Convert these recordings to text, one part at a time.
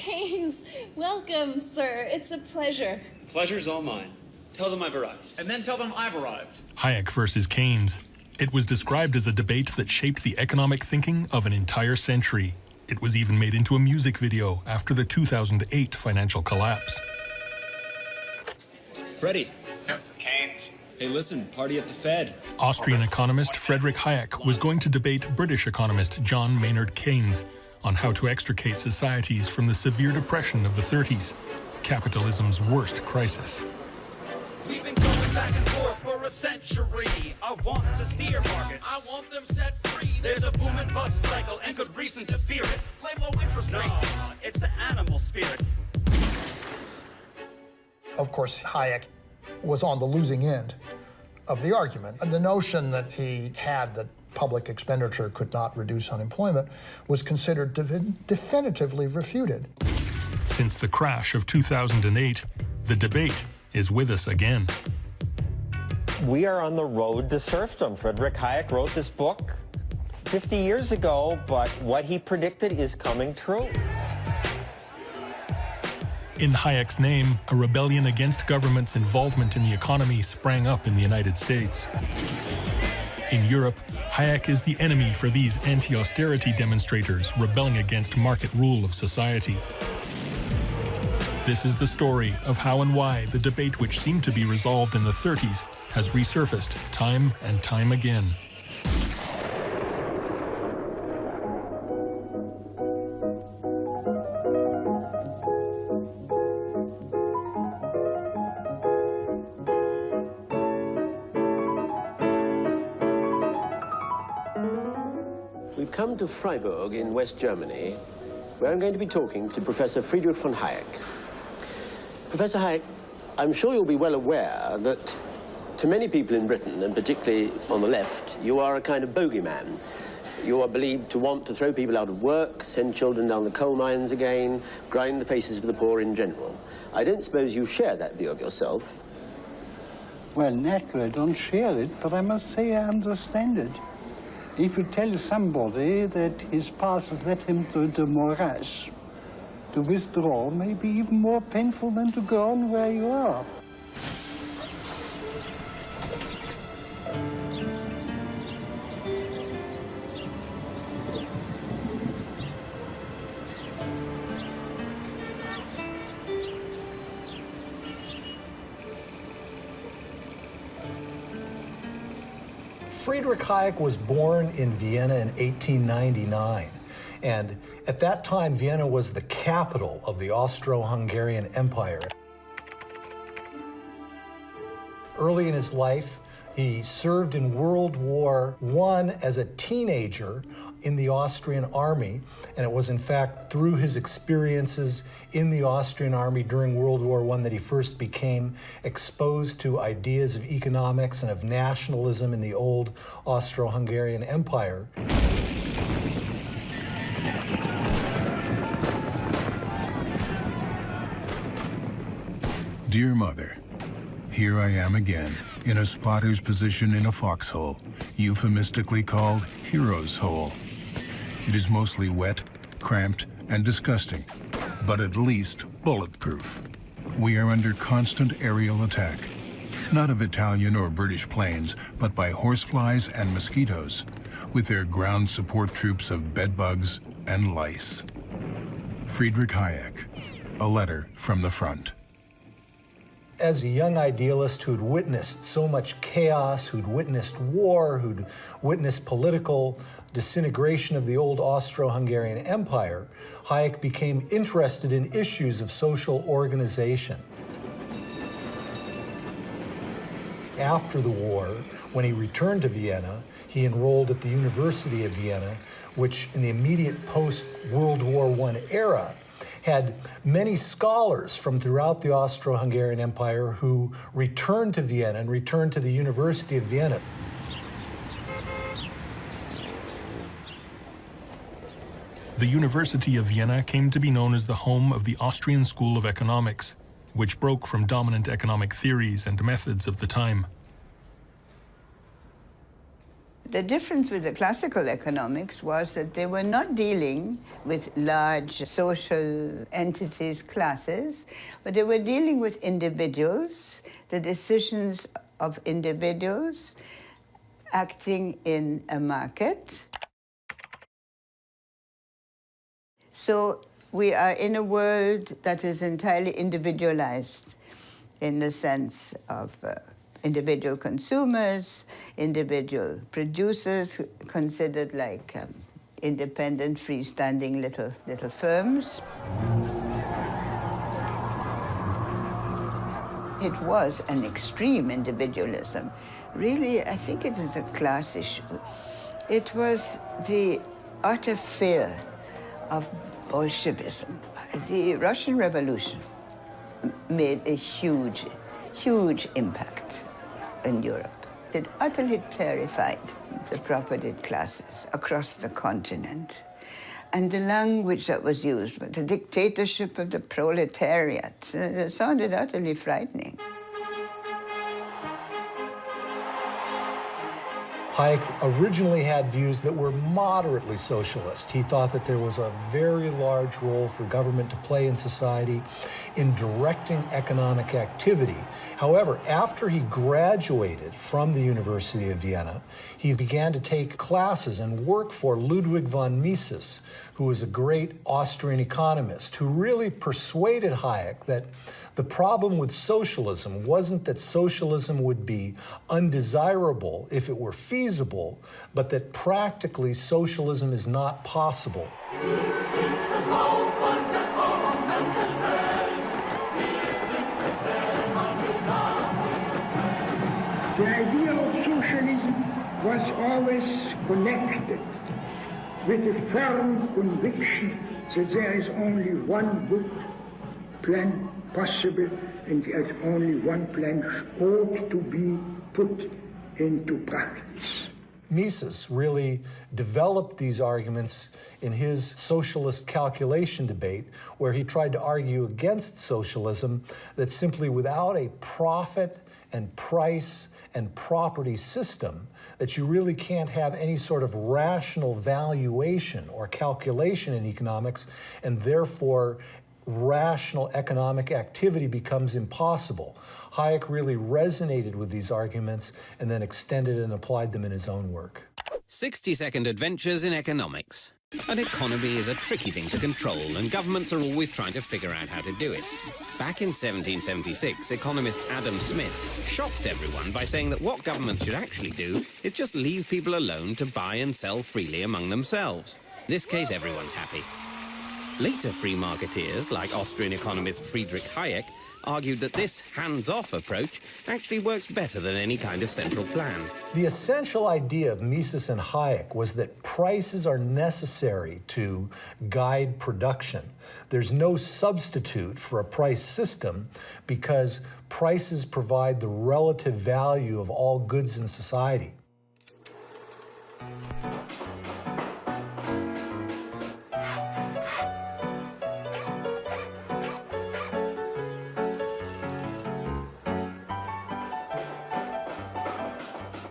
Keynes, welcome, sir. It's a pleasure. The pleasure's all mine. Tell them I've arrived. And then tell them I've arrived. Hayek versus Keynes. It was described as a debate that shaped the economic thinking of an entire century. It was even made into a music video after the 2008 financial collapse. Freddie. Yep. Keynes. Hey, listen, party at the Fed. Austrian economist Friedrich Hayek was going to debate British economist John Maynard Keynes on how to extricate societies from the severe depression of the 30s, capitalism's worst crisis. We've been going back and forth for a century. I want to steer markets. I want them set free. There's a boom and bust cycle and good reason to fear it. Play low interest rates. No, it's the animal spirit. Of course, Hayek was on the losing end of the argument. And the notion that he had that public expenditure could not reduce unemployment was considered to be definitively refuted. Since the crash of 2008, the debate is with us again. We are on the road to serfdom. Friedrich Hayek wrote this book 50 years ago, but what he predicted is coming true. In Hayek's name, a rebellion against government's involvement in the economy sprang up in the United States. In Europe, Hayek is the enemy for these anti-austerity demonstrators rebelling against market rule of society. This is the story of how and why the debate which seemed to be resolved in the 30s has resurfaced time and time again. We've come to Freiburg in West Germany, where I'm going to be talking to Professor Friedrich von Hayek. Professor Hayek, I'm sure you'll be well aware that to many people in Britain, and particularly on the left, you are a kind of bogeyman. You are believed to want to throw people out of work, send children down the coal mines again, grind the faces of the poor in general. I don't suppose you share that view of yourself. Well, naturally, I don't share it, but I must say I understand it. If you tell somebody that his past has led him to the morass, to withdraw may be even more painful than to go on where you are. Friedrich Hayek was born in Vienna in 1899, and at that time, Vienna was the capital of the Austro-Hungarian Empire. Early in his life, he served in World War I as a teenager in the Austrian army, and it was in fact through his experiences in the Austrian army during World War I that he first became exposed to ideas of economics and of nationalism in the old Austro-Hungarian Empire. Dear Mother, here I am again, in a spotter's position in a foxhole, euphemistically called Hero's Hole. It is mostly wet, cramped, and disgusting, but at least bulletproof. We are under constant aerial attack, not of Italian or British planes, but by horseflies and mosquitoes, with their ground support troops of bedbugs and lice. Friedrich Hayek, a letter from the front. As a young idealist who'd witnessed so much chaos, who'd witnessed war, who'd witnessed political disintegration of the old Austro-Hungarian Empire, Hayek became interested in issues of social organization. After the war, when he returned to Vienna, he enrolled at the University of Vienna, which in the immediate post-World War I era had many scholars from throughout the Austro-Hungarian Empire who returned to Vienna and returned to the University of Vienna. The University of Vienna came to be known as the home of the Austrian School of Economics, which broke from dominant economic theories and methods of the time. The difference with the classical economics was that they were not dealing with large social entities, classes, but they were dealing with individuals, the decisions of individuals acting in a market. So we are in a world that is entirely individualized in the sense of individual consumers, individual producers considered like independent, freestanding little firms. It was an extreme individualism. Really, I think it is a class issue. It was the utter fear of Bolshevism. The Russian Revolution made a huge, huge impact in Europe. It utterly terrified the propertied classes across the continent. And the language that was used, the dictatorship of the proletariat, it sounded utterly frightening. Hayek originally had views that were moderately socialist. He thought that there was a very large role for government to play in society in directing economic activity. However, after he graduated from the University of Vienna, he began to take classes and work for Ludwig von Mises, who was a great Austrian economist, who really persuaded Hayek that the problem with socialism wasn't that socialism would be undesirable if it were feasible, but that practically socialism is not possible. The idea of socialism was always connected with a firm conviction that there is only one good plan possible and that only one plan ought to be put into practice. Mises really developed these arguments in his socialist calculation debate, where he tried to argue against socialism, that simply without a profit and price and property system, that you really can't have any sort of rational valuation or calculation in economics, and therefore rational economic activity becomes impossible. Hayek really resonated with these arguments and then extended and applied them in his own work. 60-second adventures in economics. An economy is a tricky thing to control, and governments are always trying to figure out how to do it. Back in 1776, economist Adam Smith shocked everyone by saying that what governments should actually do is just leave people alone to buy and sell freely among themselves. In this case, everyone's happy. Later free marketeers, like Austrian economist Friedrich Hayek, argued that this hands-off approach actually works better than any kind of central plan. The essential idea of Mises and Hayek was that prices are necessary to guide production. There's no substitute for a price system because prices provide the relative value of all goods in society.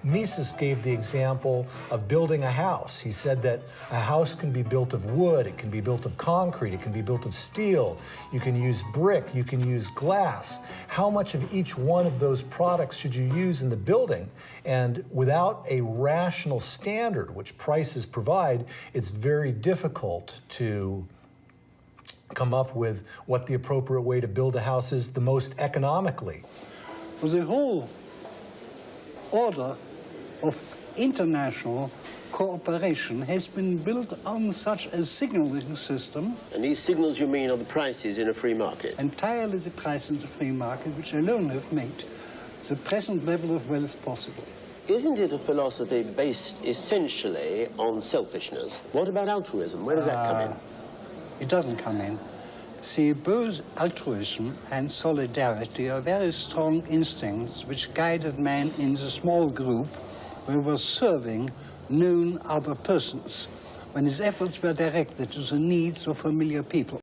Mises gave the example of building a house. He said that a house can be built of wood, it can be built of concrete, it can be built of steel, you can use brick, you can use glass. How much of each one of those products should you use in the building? And without a rational standard, which prices provide, it's very difficult to come up with what the appropriate way to build a house is the most economically. The whole order of international cooperation has been built on such a signaling system. And these signals, you mean, are the prices in a free market? Entirely the prices in the free market, which alone have made the present level of wealth possible. Isn't it a philosophy based essentially on selfishness? What about altruism? Where does that come in? It doesn't come in. See, both altruism and solidarity are very strong instincts which guided man in the small group where he was serving known other persons, when his efforts were directed to the needs of familiar people.